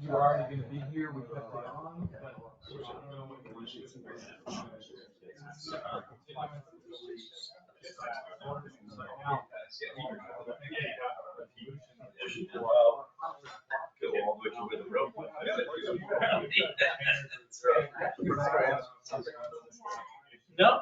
you were already going to be here, we kept it on. No.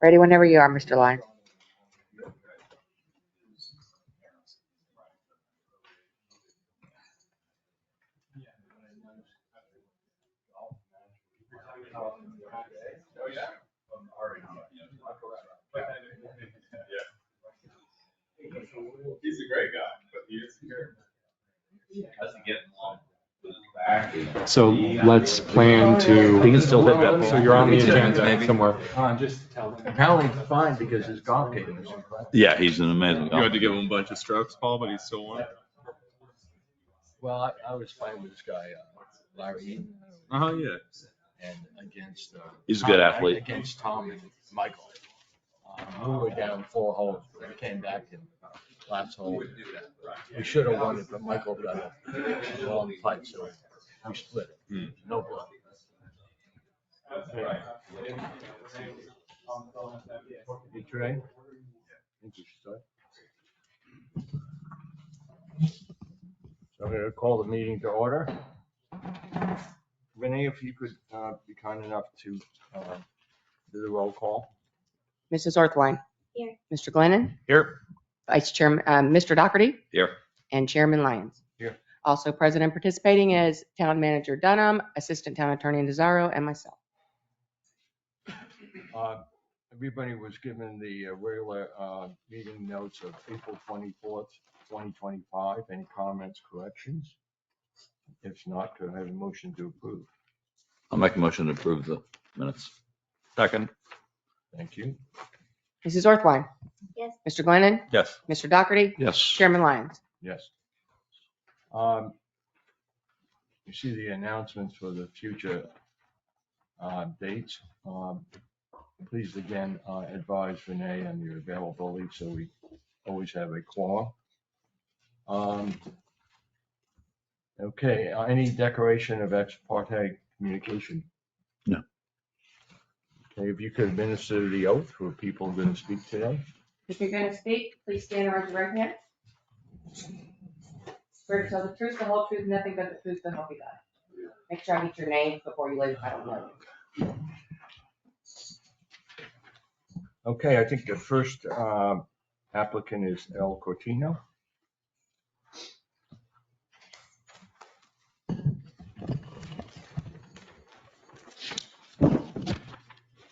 Ready whenever you are, Mr. Lyons. He's a great guy, but he is a character. So let's plan to. We can still hit that. So you're on the agenda Maybe. somewhere. Just tell them. Apparently fine because his golf game is incredible. Yeah, he's an amazing You had to give him a bunch of strokes, Paul, but he still won. Well, I was playing with this guy, Larry Eaton, Yeah. and against. He's a good Tom- athlete. Against Tom and Michael. We were down 4 holes. We came back in last hole. We should have won it, but Michael got a long fight, so we split it. No blood. Hey, Trey? Think you should start? So I'm going to call the meeting to order. Renee, if you could be kind enough to do the roll call. Mrs. Orthwine. Here. Mr. Glennon. Here. Vice Chairman, Mr. Doherty. Here. And Chairman Lyons. Here. Also present and participating is Town Manager Dunham, Assistant Town Attorney Nazaro, and myself. Everybody was given the regular meeting notes of April 24th, 2025. Any comments, corrections? If not, could I have a motion to approve? I'll make a motion to approve the minutes. Second. Thank you. Mrs. Orthwine. Yes. Mr. Glennon. Yes. Mr. Doherty. Yes. Chairman Lyons. Yes. You see the announcements for the future dates. Please again advise Renee on your availability so we always have a quorum. Okay, any declaration of ex parte communication? No. Okay, if you could administer the oath for people going to speak today. If you're going to speak, please stand and raise your right hand. Swear to tell the truth, the whole truth, and nothing but the truth, so help you God. Make sure I get your name before you leave if I don't know you. Okay, I think the first applicant is El Cortino.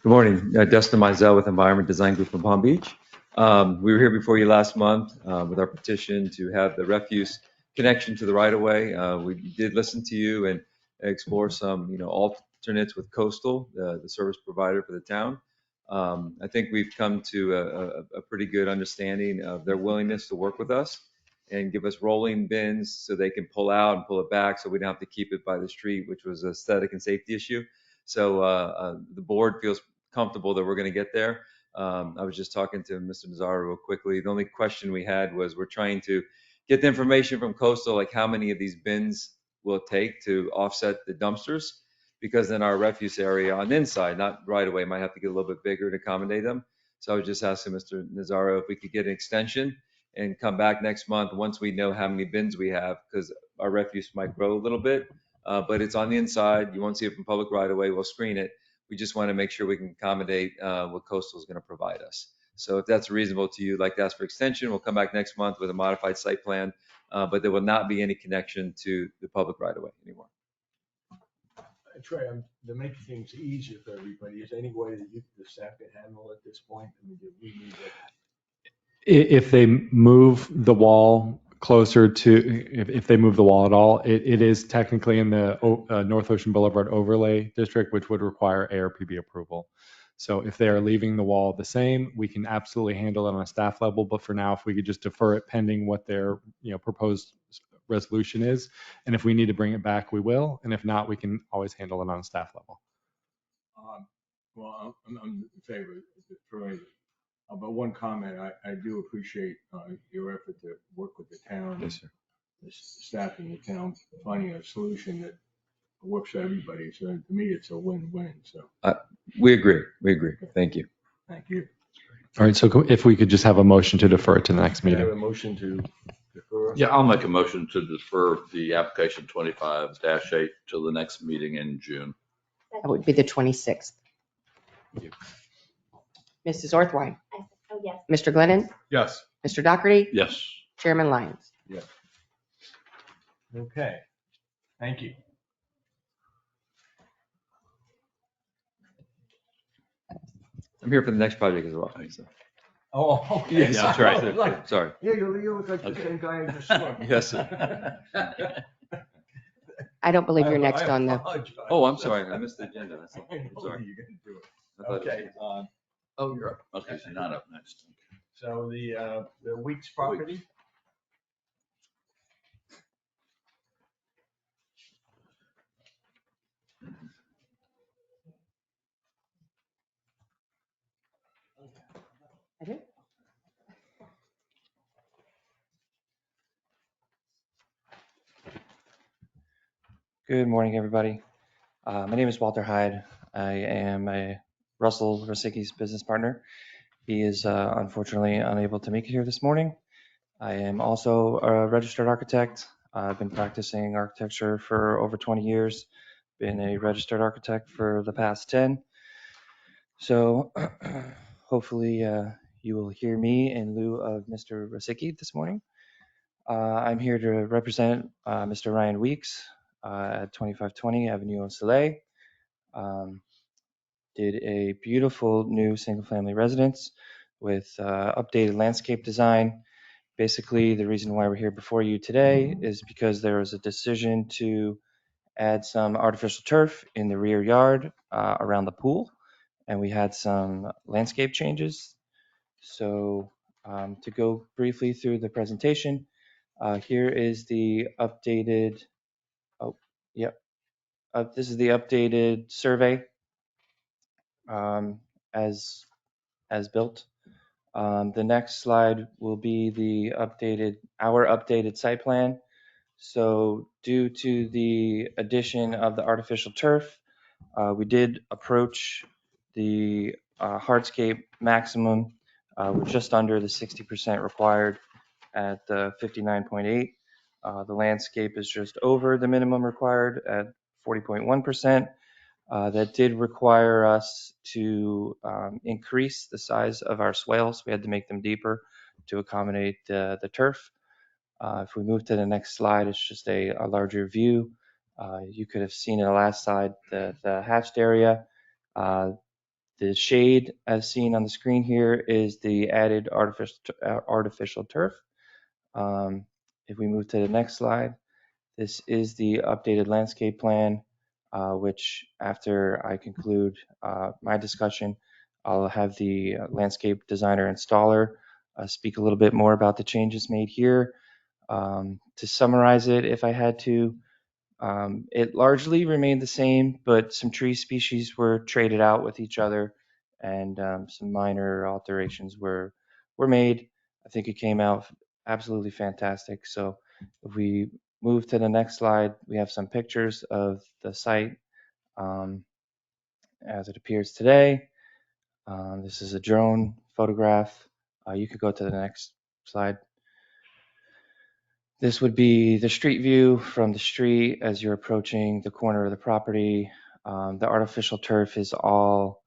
Good morning, Dustin Mizell with Environment Design Group in Palm Beach. We were here before you last month with our petition to have the refuse connection to the right-of-way. We did listen to you and explore some, alternates with Coastal, the service provider for the town. I think we've come to a pretty good understanding of their willingness to work with us and give us rolling bins so they can pull out and pull it back so we don't have to keep it by the street, which was an aesthetic and safety issue. So the board feels comfortable that we're going to get there. I was just talking to Mr. Nazaro real quickly. The only question we had was we're trying to get the information from Coastal, like how many of these bins will it take to offset the dumpsters? Because in our refuse area on the inside, not right away, might have to get a little bit bigger to accommodate them. So I was just asking Mr. Nazaro if we could get an extension and come back next month once we know how many bins we have, because our refuse might grow a little bit, but it's on the inside. You won't see it from public right away. We'll screen it. We just want to make sure we can accommodate what Coastal is going to provide us. So if that's reasonable to you, like to ask for extension, we'll come back next month with a modified site plan, but there will not be any connection to the public right away anymore. Trey, to make things easier for everybody, is there any way that the staff can handle at this point? I mean, do we need to... If they move the wall closer to, if they move the wall at all, it is technically in the North Ocean Boulevard overlay district, which would require ARPB approval. So if they are leaving the wall the same, we can absolutely handle it on a staff level. But for now, if we could just defer it pending what their proposed resolution is, and if we need to bring it back, we will. And if not, we can always handle it on a staff level. Well, I'm in favor for it. But one comment, I do appreciate your effort to work with the town. Yes, sir. The staff in the town, finding a solution that works for everybody. So to me, it's a win-win. So We agree. We agree. Thank you. thank you. All right, so if we could just have a motion to defer it to the next Can I have meeting. a motion to defer? Yeah, I'll make a motion to defer the application 25-8 till the next meeting in June. That would be the 26th. Mrs. Orthwine, Oh, yes. Mr. Glennon, Yes. Mr. Doherty, Yes. Chairman Lyons. Okay, thank you. I'm here for the next project as well. So. Oh, okay. Yeah, that's right. Like, Sorry. Yeah, you look like the Okay. same guy I just saw. Yes, sir. I don't believe you're next on the, Oh, I'm sorry. I missed the agenda. That's all. I I'm know sorry. you're gonna do it. I thought it was- Okay, Oh, you're up. Okay, so you're not up next. so the Weeks property? I do. Good morning, everybody. My name is Walter Hyde. I am a Russell Rosicki's business partner. He is unfortunately unable to make it here this morning. I am also a registered architect. I've been practicing architecture for over 20 years, been a registered architect for the past 10. So hopefully you will hear me in lieu of Mr. Rosicki this morning. I'm here to represent Mr. Ryan Weeks at 2520 Avenue au Soleil. Did a beautiful new single-family residence with updated landscape design. Basically, the reason why we're here before you today is because there was a decision to add some artificial turf in the rear yard around the pool, and we had some landscape changes. So to go briefly through the presentation, here is the updated, this is the updated survey as built. The next slide will be our updated site plan. So due to the addition of the artificial turf, we did approach the hardscape maximum. We're just under the 60% required at 59.8. The landscape is just over the minimum required at 40.1%. That did require us to increase the size of our swales. We had to make them deeper to accommodate the turf. If we move to the next slide, it's just a larger view. You could have seen in the last slide the hatched area. The shade as seen on the screen here is the added artificial turf. If we move to the next slide, this is the updated landscape plan, which after I conclude my discussion, I'll have the landscape designer installer speak a little bit more about the changes made here. To summarize it, if I had to, it largely remained the same, but some tree species were traded out with each other and some minor alterations were made. I think it came out absolutely fantastic. So if we move to the next slide, we have some pictures of the site as it appears today. This is a drone photograph. You could go to the next slide. This would be the street view from the street as you're approaching the corner of the property. The artificial turf is all,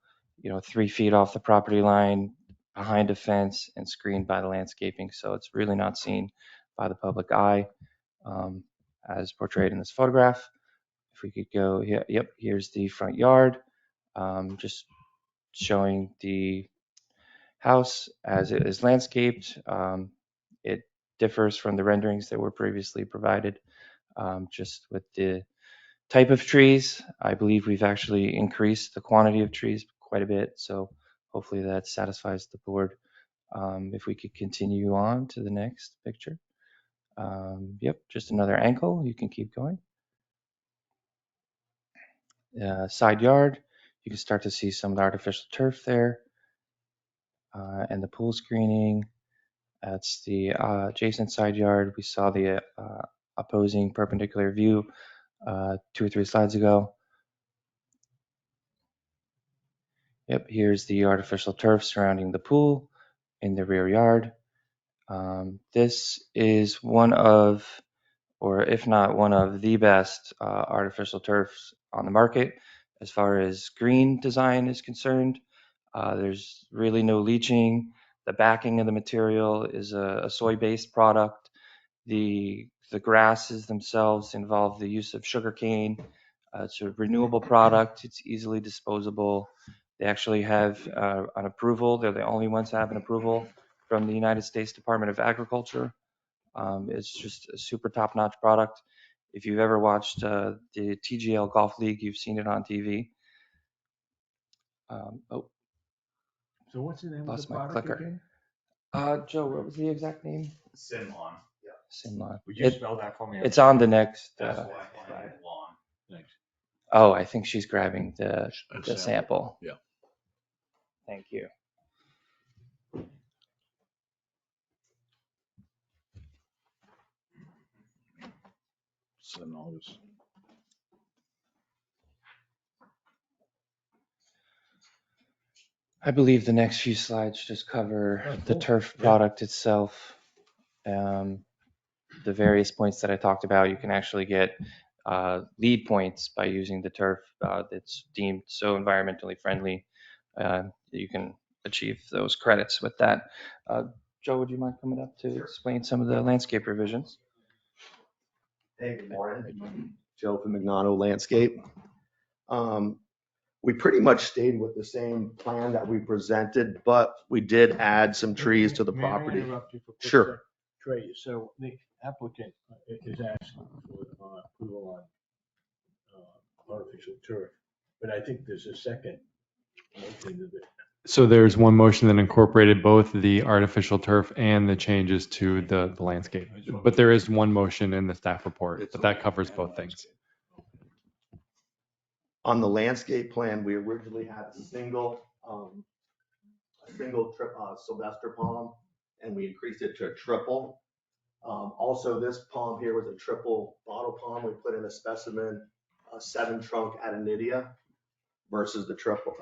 3 feet off the property line, behind a fence and screened by the landscaping. So it's really not seen by the public eye as portrayed in this photograph. If we could go, yep, here's the front yard. Just showing the house as it is landscaped. It differs from the renderings that were previously provided, just with the type of trees. I believe we've actually increased the quantity of trees quite a bit, so hopefully that satisfies the board. If we could continue on to the next picture. Yep, just another ankle. You can keep going. Side yard. You can start to see some of the artificial turf there, and the pool screening. That's the adjacent side yard. We saw the opposing perpendicular view 2 or 3 slides ago. Yep, here's the artificial turf surrounding the pool in the rear yard. This is one of, or if not one of the best artificial turfs on the market as far as green design is concerned. There's really no leaching. The backing of the material is a soy-based product. The grasses themselves involve the use of sugarcane. It's a renewable product. It's easily disposable. They actually have an approval. They're the only ones to have an approval from the United States Department of Agriculture. It's just a super top-notch product. If you've ever watched the TGL Golf League, you've seen it on TV. Oh, So what's the name of the lost my product clicker. again? Joe, what was the exact name? Sinlon. Sinlon. Would you spell that for me? It's on the next. Lawn. Thanks. Oh, I think she's grabbing the sample. Yeah. Thank you. I believe the next few slides just cover the turf product itself. The various points that I talked about, you can actually get lead points by using the turf that's deemed so environmentally friendly. You can achieve those credits with that. Joe, would you mind coming up to explain some of the landscape revisions? Hey, good morning. Joe from Magnano Landscape. We pretty much stayed with the same plan that we presented, but we did add some trees to the May I property. interrupt you for a quick Sure. sec? Trey, so the applicant is asking for approval on artificial turf, but I think there's a second motion to it. So there's one motion that incorporated both the artificial turf and the changes to the landscape. But there is one motion in the staff report, but that covers both things. On the landscape plan, we originally had a single Sylvester palm, and we increased it to a triple. Also, this palm here was a triple bottle palm. We put in a specimen, a 7 trunk Adenidia versus the triple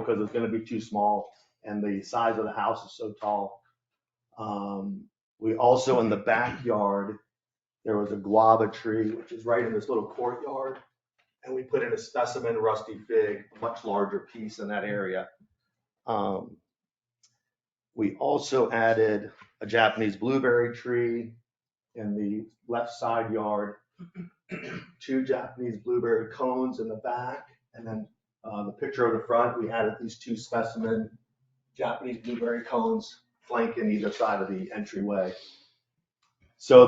because it's going to be too small and the size of the house is so tall. We also, in the backyard, there was a guava tree, which is right in this little courtyard. And we put in a specimen rusty fig, a much larger piece in that area. We also added a Japanese blueberry tree in the left side yard, 2 Japanese blueberry cones in the back, and then the picture of the front, we added these 2 specimen Japanese blueberry cones flanking either side of the entryway. So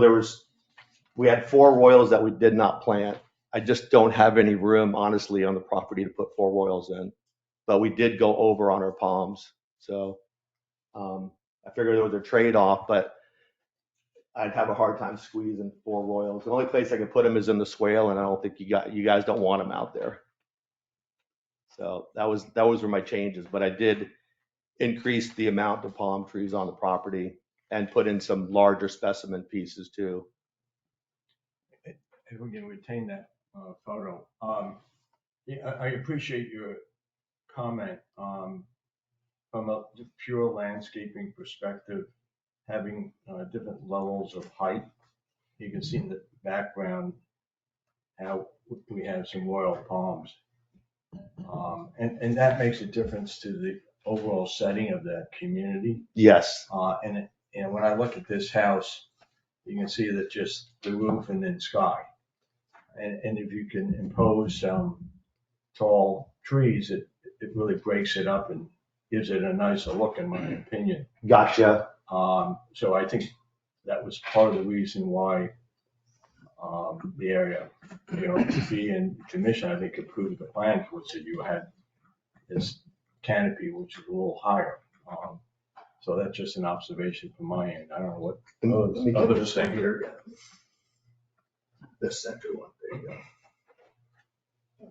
we had 4 royals that we did not plant. I just don't have any room, honestly, on the property to put 4 royals in, but we did go over on our palms. So I figured there was a trade-off, but I'd have a hard time squeezing 4 royals. The only place I could put them is in the swale, and I don't think you guys don't want them out there. So those were my changes, but I did increase the amount of palm trees on the property and put in some larger specimen pieces too. If we can retain that photo. Yeah, I appreciate your comment. From a pure landscaping perspective, having different levels of height, you can see in the background how we have some royal palms. And that makes a difference to the overall setting of that community. Yes. And when I look at this house, you can see that just the roof and then sky. And if you can impose some tall trees, it really breaks it up and gives it a nicer look, in my opinion. Gotcha. So I think that was part of the reason why the area, ARPB and commission, I think, approved the plan, which said you had this canopy, which is a little higher. So that's just an observation from my end. I don't know what others think. Here. This center one, there you go.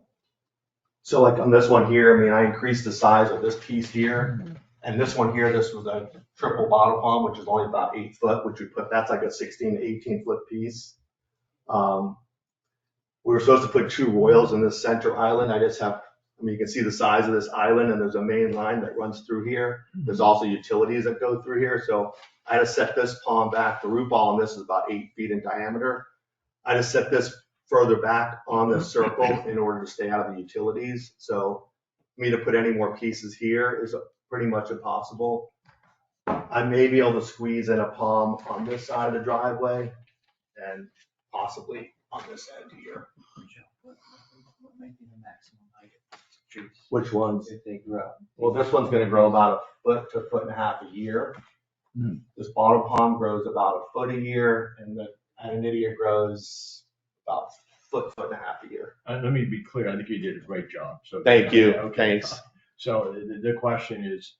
So like on this one here, I mean, I increased the size of this piece here. And this one here, this was a triple bottle palm, which is only about 8 foot, which we put, that's like a 16 to 18 foot piece. We were supposed to put 2 royals in this center island. I just have, I mean, you can see the size of this island, and there's a main line that runs through here. There's also utilities that go through here. So I had to set this palm back. The root ball on this is about 8 feet in diameter. I just set this further back on the circle in order to stay out of the utilities. So me to put any more pieces here is pretty much impossible. I may be able to squeeze in a palm on this side of the driveway and possibly on this end here. What might be the maximum height of trees Which ones? if they grow? Well, this one's gonna grow about 1 foot to 1.5 feet a year. This bottle palm grows about 1 foot a year, and the Ananidia grows about 1 foot and a half a year. Let me be clear, I think you did a great job, so. Thank you, Okay. thanks. So the question is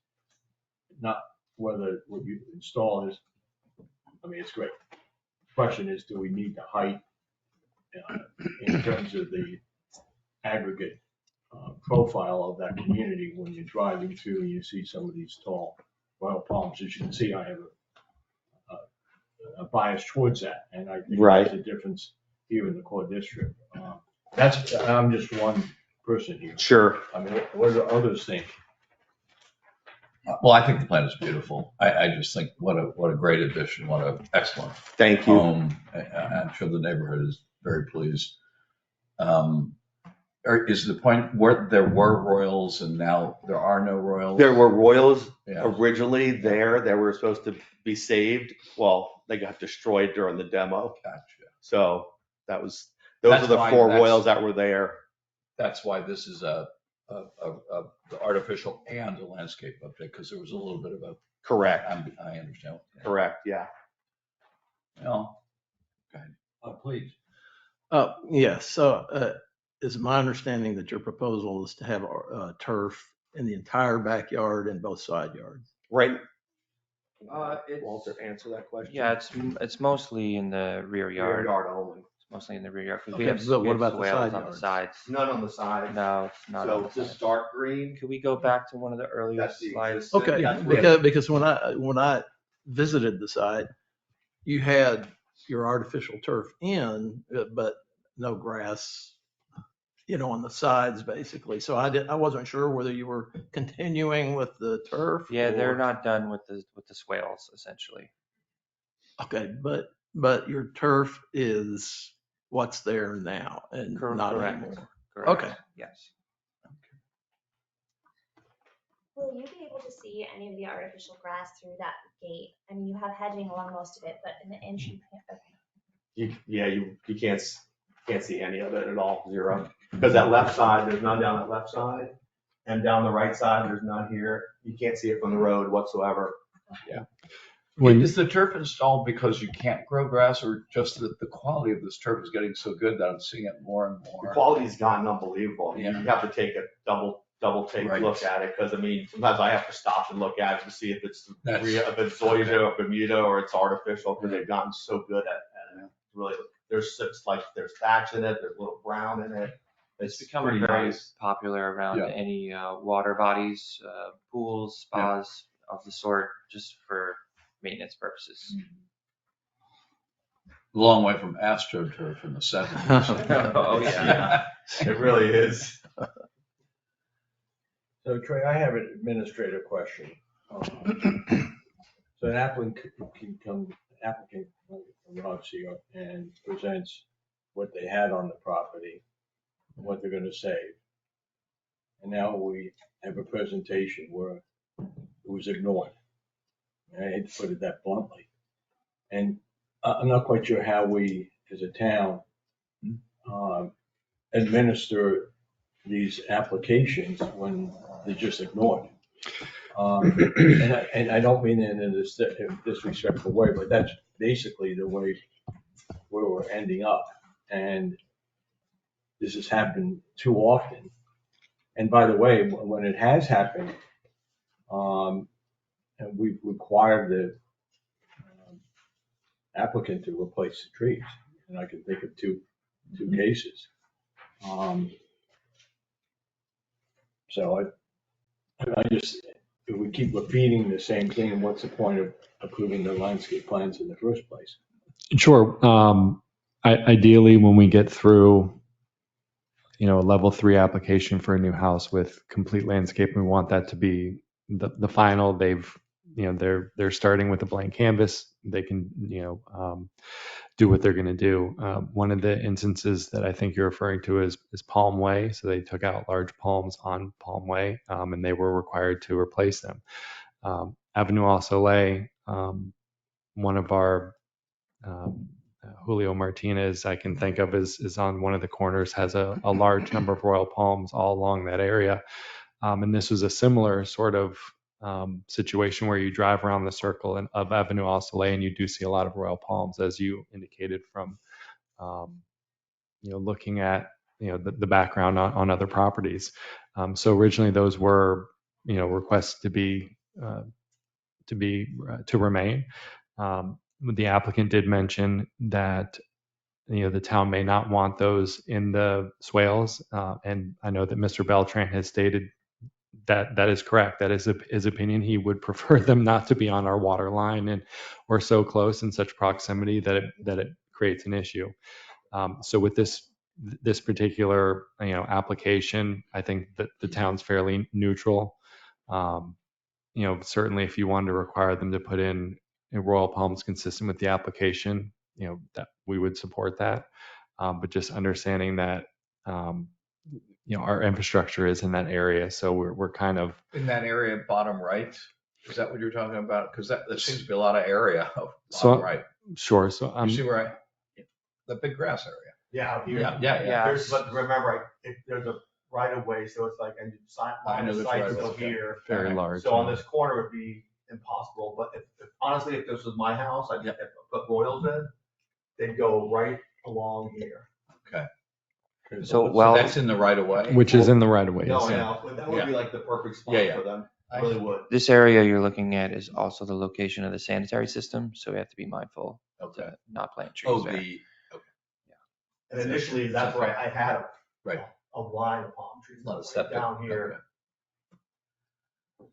not whether what you install is, I mean, it's great. The question is, do we need the height in terms of the aggregate profile of that community when you're driving through and you see some of these tall royal palms? As you can see, I have a bias towards that, and I think Right. there's a difference here in the core district. I'm just one person here. Sure. I mean, what do others think? Well, I think the plan is beautiful. I just think what a great addition, what an excellent Thank you. home. I'm sure the neighborhood is very pleased. Is the point where there were royals and now there are no royals? There were royals Yeah. originally there that were supposed to be saved. Well, they got destroyed during the demo. Gotcha. So those That's are the why 4 that's- royals that were there. That's why this is the artificial and a landscape update, because there was a little bit of a. Correct, I understand. correct, yeah. Well, please. Yes, so it's my understanding that your proposal is to have turf in the entire backyard and both side yards. Right. It's- Walter, answer that question. Yeah, it's mostly in the rear Rear yard. yard only. It's mostly in the rear yard because Okay, we have but what we have about the swales side on the yards? sides. None on the side. No, it's not on So the it's just sides. dark green. Could we go back to one of the earlier That's the slides? existing. Okay, That's what- because when I visited the site, you had your artificial turf in, but no grass, on the sides basically. So I wasn't sure whether you were continuing with the turf. Yeah, they're or- not done with the swales essentially. Okay, but your turf is what's there now and not Correct. anymore. Correct. Okay. Yes. Will you be able to see any of the artificial grass through that gate? I mean, you have hedging along most of it, but in the inch you can't, okay. You can't see any of it at all, 0. Because that left side, there's none down that left side. And down the right side, there's none here. You can't see it from the road whatsoever. Is the turf installed because you can't grow grass, or just that the quality of this turf is getting so good that I'm seeing it more and The more? quality's gotten unbelievable. You Yeah. have to take a double take Right. look at it, because I mean, sometimes I have to stop and look at it to see if it's That's- real, if it's Zoysia or Bermuda or it's artificial, because they've gotten so good at it. Really, there's thatch in it, there's a little brown in it. It's It's becoming pretty very nice. popular around Yeah. any water bodies, pools, spas of the sort, just for maintenance purposes. Long way from AstroTurf in the 70s. Oh, yeah. It really is. So Trey, I have an administrative question. So an applicant arrives here and presents what they had on the property, what they're gonna save. And now we have a presentation where it was ignored. I hate to put it that bluntly. And I'm not quite sure how we, as a town, administer these applications when they're just ignored. And I don't mean it in a disrespectful way, but that's basically the way where we're ending up. And this has happened too often. And by the way, when it has happened, and we've required the applicant to replace the trees, and I can think of two cases. So I just, if we keep repeating the same thing, what's the point of approving the landscape plans in the first place? Sure. Ideally, when we get through, a level 3 application for a new house with complete landscape, we want that to be the final. They're starting with a blank canvas. They can, do what they're going to do. One of the instances that I think you're referring to is Palm Way. So they took out large palms on Palm Way, and they were required to replace them. Avenue au Soleil, one of our Julio Martinez I can think of is on one of the corners, has a large number of royal palms all along that area. And this was a similar sort of situation where you drive around the circle of Avenue au Soleil and you do see a lot of royal palms, as you indicated from, looking at, the background on other properties. So originally those were, requests to remain. The applicant did mention that the town may not want those in the swales, and I know that Mr. Beltran has stated that is correct. That is his opinion. He would prefer them not to be on our water line or so close in such proximity that it creates an issue. So with this particular application, I think that the town's fairly neutral. Certainly if you wanted to require them to put in royal palms consistent with the application, that we would support that. But just understanding that, our infrastructure is in that area. So we're kind of In that area, bottom right, is that what you're talking about? Because there seems to be a lot of area of So- bottom right. sure. So You see where the big grass area. Yeah, here. Yeah. But remember, there's a right of way, so it's like, and I know the there's site right to of go way. here. very large. So on this corner would be impossible, but honestly, if this was my house, I'd put royals in, they'd go right along here. So So that's in the right of way. Which is in the right of way. No, yes. no, that would be like the perfect spot Yeah. for them, I really would. this area you're looking at is also the location of the sanitary system, so we have to be mindful Okay. to not plant Oh, trees there. And initially, that's where I had Right. a line of palm trees. Not a like septic. down here. Okay.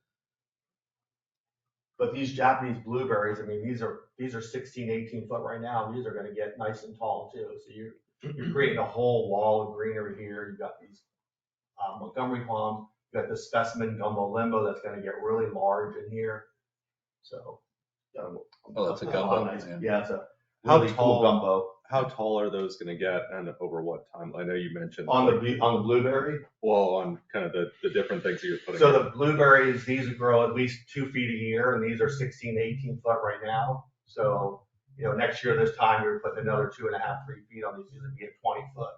But these Japanese blueberries, I mean, these are 16, 18 foot right now. These are gonna get nice and tall too. So you're creating a whole wall of greenery here. You've got these Montgomery palms, you've got the specimen gumbo limbo that's gonna get really large in here. So. Oh, that's a gumbo, nice. yeah. Yeah, it's a How really tall- cool gumbo. How tall are those gonna get and over what time? I know you mentioned. On the blueberry, Well, on kind of the different things that you're putting. so in. the blueberries, these grow at least 2 feet a year, and these are 16, 18 foot right now. So, next year this time, you're putting another 2.5, 3 feet on these, these would be at 20 foot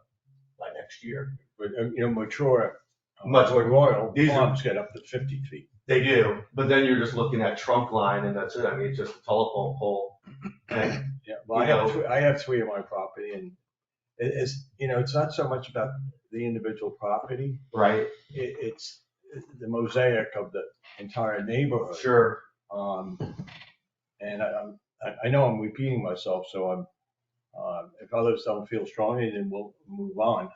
by next year. But, mature, Much more- royal these are- palms get up to 50 feet. They do, but then you're just looking at trunk line and that's it. I mean, it's just a telephone pole. And Yeah, well, I have 3 on my property, and it's not so much about the individual property. right, It's the mosaic of the entire neighborhood. sure. And I know I'm repeating myself, so if others don't feel strongly, then we'll move on.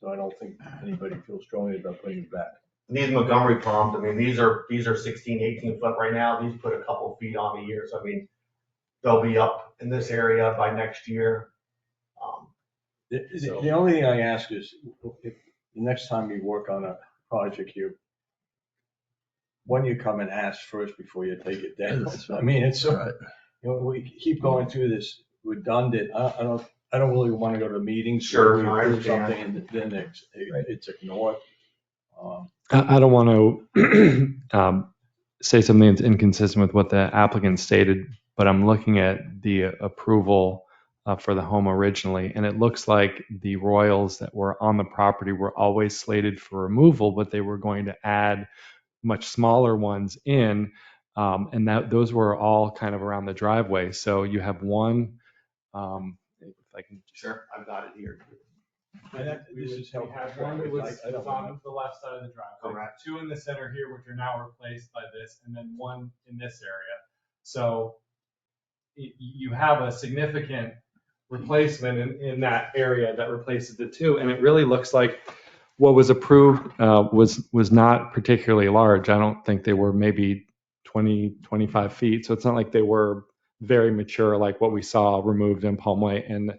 So I don't think anybody feels strongly about putting it back. These Montgomery palms, I mean, these are 16, 18 foot right now. These put a couple feet on a year. So, I mean, they'll be up in this area by next year. The only thing I ask is, if the next time you work on a project here, when you come and ask first before you take it down. I mean, it's so, we keep going through this redundant, I don't really want to go to meetings. Sure, where we no, I approve understand. something and then it's ignored. I don't want to say something that's inconsistent with what the applicant stated, but I'm looking at the approval for the home originally, and it looks like the royals that were on the property were always slated for removal, but they were going to add much smaller ones in, and those were all kind of around the driveway. So you have one, if I can. Sure, I've got it here. And this is We helpful. had one that was I don't on know. the left side of the driveway. Correct. 2 in the center here, which are now replaced by this, and then 1 in this area. So you have a significant replacement in that area that replaces the 2, and it really looks like what was approved was not particularly large. I don't think they were maybe 20, 25 feet. So it's not like they were very mature like what we saw removed in Palm Way. And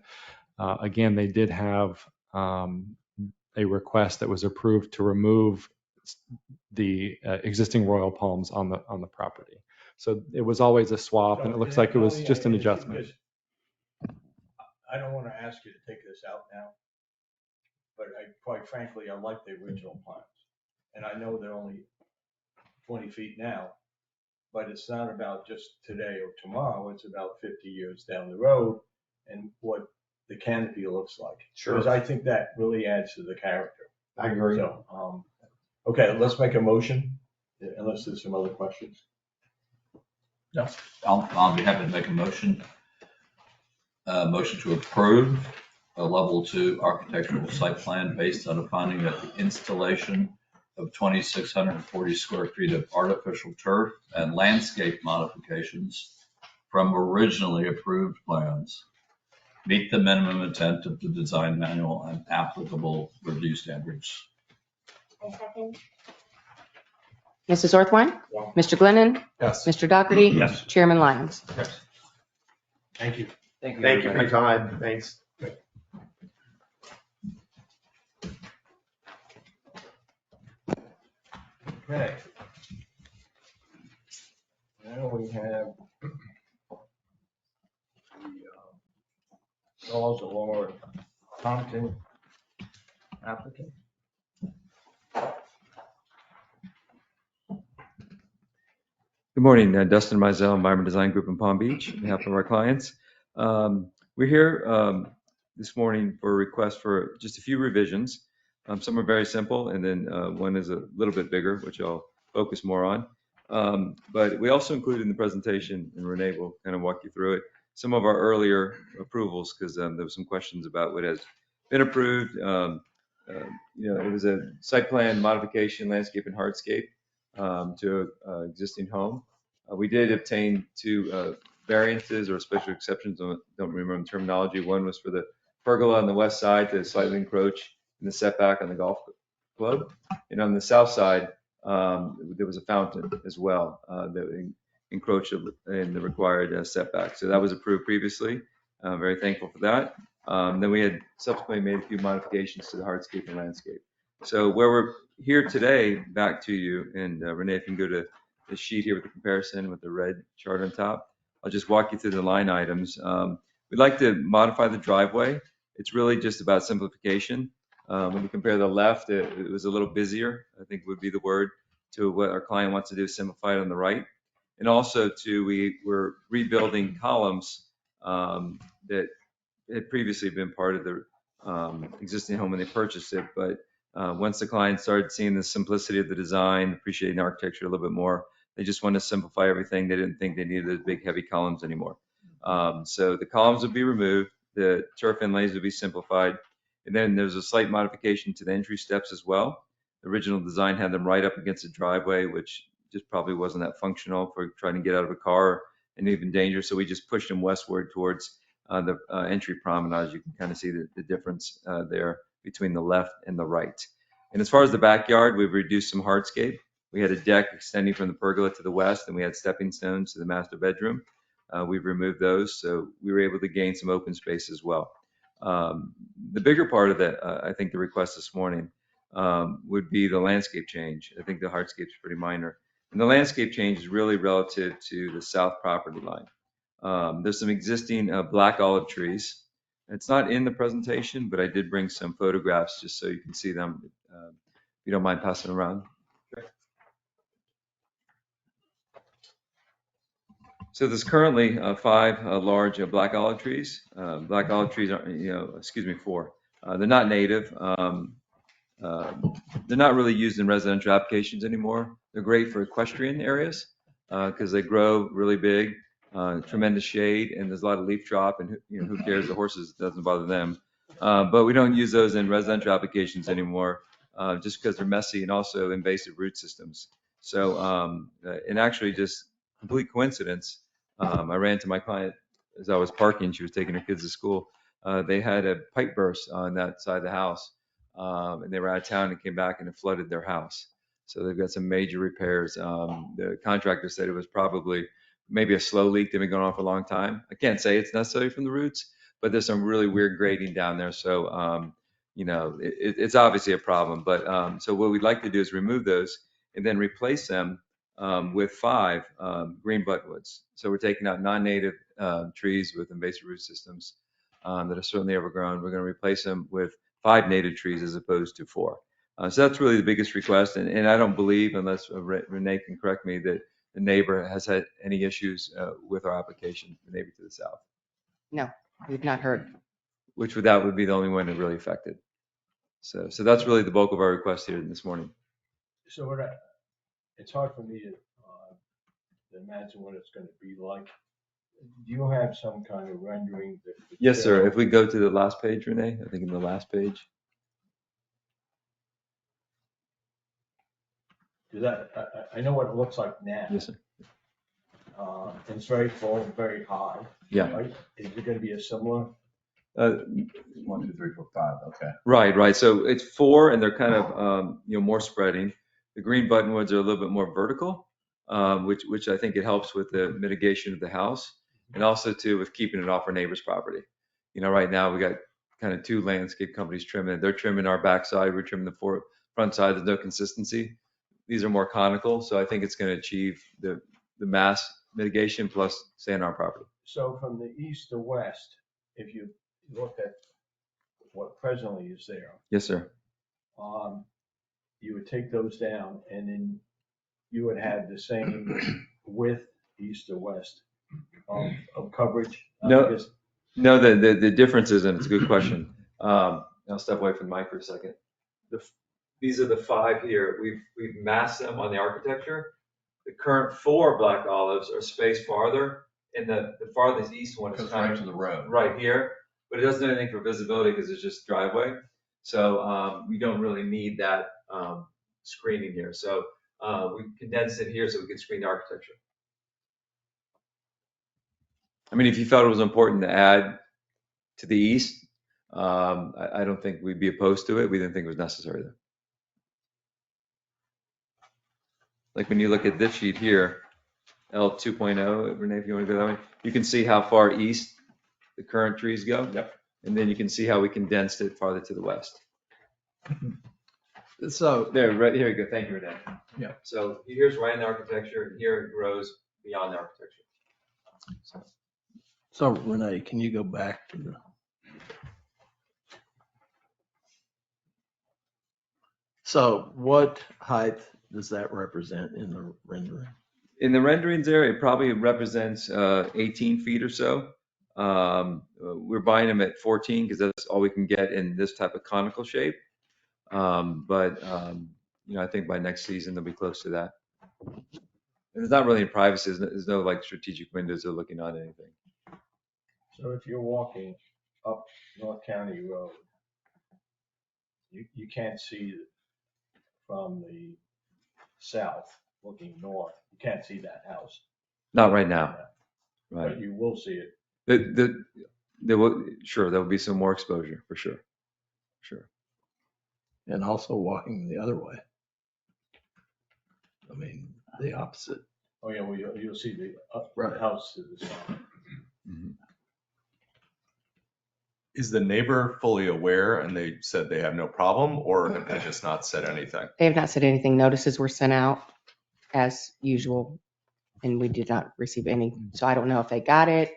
again, they did have a request that was approved to remove the existing royal palms on the property. So it was always a swap, and it looks like it was just an adjustment. I don't want to ask you to take this out now, but quite frankly, I like the original plans. And I know they're only 20 feet now, but it's not about just today or tomorrow. It's about 50 years down the road and what the canopy looks like. Sure. Because I think that really adds to the character. I agree. So, okay, let's make a motion, unless there's some other questions. No, I'll be happy to make a motion. Motion to approve a level 2 architectural site plan based on a finding that the installation of 2,640 square feet of artificial turf and landscape modifications from originally approved plans meet the minimum intent of the design manual and applicable review standards. I second. Mrs. Orthwine? Mr. Glennon? Yes. Mr. Doherty? Yes. Chairman Lyons? Yes. Thank you. Thank you. Thank you for everybody. your time. Thanks. Okay. Now we have the Charles Lord Compton applicant. Good morning, Dustin Mizell, Environment Design Group in Palm Beach, on behalf of our clients. We're here this morning for a request for just a few revisions. Some are very simple, and then one is a little bit bigger, which I'll focus more on. But we also included in the presentation, and Renee will kind of walk you through it, some of our earlier approvals, because there were some questions about what has been approved. It was a site plan modification, landscape and hardscape to an existing home. We did obtain 2 variances or special exceptions. Don't remember the terminology. One was for the pergola on the west side to slightly encroach in the setback on the golf club, and on the south side there was a fountain as well that encroached in the required setback. So that was approved previously. Very thankful for that. Then we had subsequently made a few modifications to the hardscape and landscape. So where we're here today, back to you, and Renee, if you can go to the sheet here with the comparison with the red chart on top. I'll just walk you through the line items. We'd like to modify the driveway. It's really just about simplification. When you compare the left, it was a little busier, I think would be the word, to what our client wants to do, simplify it on the right. And also we're rebuilding columns that had previously been part of the existing home when they purchased it. But once the client started seeing the simplicity of the design, appreciating architecture a little bit more, they just want to simplify everything. They didn't think they needed those big heavy columns anymore. So the columns would be removed, the turf inlays would be simplified, and then there's a slight modification to the entry steps as well. The original design had them right up against the driveway, which just probably wasn't that functional for trying to get out of a car and even dangerous. So we just pushed them westward towards the entry promenade. You can kind of see the difference there between the left and the right. And as far as the backyard, we've reduced some hardscape. We had a deck extending from the pergola to the west, and we had stepping stones to the master bedroom. We've removed those, so we were able to gain some open space as well. The bigger part of that, I think the request this morning would be the landscape change. I think the hardscape is pretty minor. And the landscape change is really relative to the south property line. There's some existing black olive trees. It's not in the presentation, but I did bring some photographs just so you can see them. If you don't mind passing around. So there's currently 5 large black olive trees. Black olive trees are, 4. They're not native. They're not really used in residential applications anymore. They're great for equestrian areas because they grow really big, tremendous shade, and there's a lot of leaf drop, and who cares? The horses, doesn't bother them. But we don't use those in residential applications anymore just because they're messy and also invasive root systems. So, and actually just complete coincidence, I ran to my client as I was parking. She was taking her kids to school. They had a pipe burst on that side of the house. and they were out of town and came back and it flooded their house. So they've got some major repairs. The contractor said it was probably maybe a slow leak that had been going on for a long time. I can't say it's necessarily from the roots, but there's some really weird grading down there. So, it's obviously a problem. But so what we'd like to do is remove those and then replace them with 5 green buttonwoods. So we're taking out non-native trees with invasive root systems that are certainly overgrown. We're going to replace them with 5 native trees as opposed to 4. So that's really the biggest request. And I don't believe, unless Renee can correct me, that the neighbor has had any issues with our application, the neighbor to the south. No, we've not heard. That would be the only one that really affected. So that's really the bulk of our request here this morning. So it's hard for me to imagine what it's going to be like. Do you have some kind of rendering? Yes, sir. If we go to the last page, Renee, I think in the last page. I know what it looks like now. Yes, sir. It's very full, very high. Yeah. Right? Is it going to be a similar? 1, 2, 3, 4, 5. Okay. Right. So it's 4, and they're kind of more spreading. The green buttonwoods are a little bit more vertical, which I think it helps with the mitigation of the house, and also too with keeping it off our neighbor's property. Right now we got kind of 2 landscape companies trimming. They're trimming our backside. We're trimming the front side. There's no consistency. These are more conical, so I think it's going to achieve the mass mitigation plus stay on our property. So from the east to west, if you look at what presently is there, Yes, sir. you would take those down, and then you would have the same width east to west of coverage. No, the difference is, and it's a good question. I'll step away from the mic for a second. These are the 5 here. We've masked them on the architecture. The current 4 black olives are spaced farther, and the farthest east one is Goes kind right of to the road. right here, but it doesn't do anything for visibility because it's just driveway. So we don't really need that screening here. So we condensed it here so we could screen the architecture. I mean, if you felt it was important to add to the east, I don't think we'd be opposed to it. We didn't think it was necessary though. Like when you look at this sheet here, L 2.0, Renee, if you want to go that way, you can see how far east the current trees go. Yep. And then you can see how we condensed it farther to the west. So There, right here you go. Thank you, Renee. Yeah. So here's right in the architecture, and here it grows beyond the architecture. So Renee, can you go back to the? So what height does that represent in the rendering? In the renderings there, it probably represents 18 feet or so. We're buying them at 14 because that's all we can get in this type of conical shape. But I think by next season they'll be close to that. And there's not really any privacy. There's no like strategic windows or looking on anything. So if you're walking up North County Road, you can't see from the south looking north. You can't see that house. Not right now. Right. But you will see it. There will be some more exposure for sure. Sure. And also walking the other way. I mean, the opposite. Oh yeah, well you'll see the Right. house to the south. Mm-hmm. Is the neighbor fully aware and they said they have no problem, or have they just not said anything? They have not said anything. Notices were sent out as usual, and we did not receive any. So I don't know if they got it,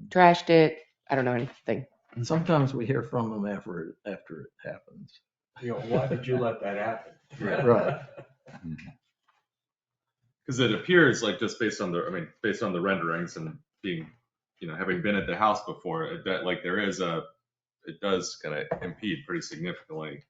trashed it. I don't know anything. And sometimes we hear from them after it happens. Why did you let that happen? Right. Because it appears like just based on the renderings and being, having been at the house before, that like it does kind of impede pretty significantly,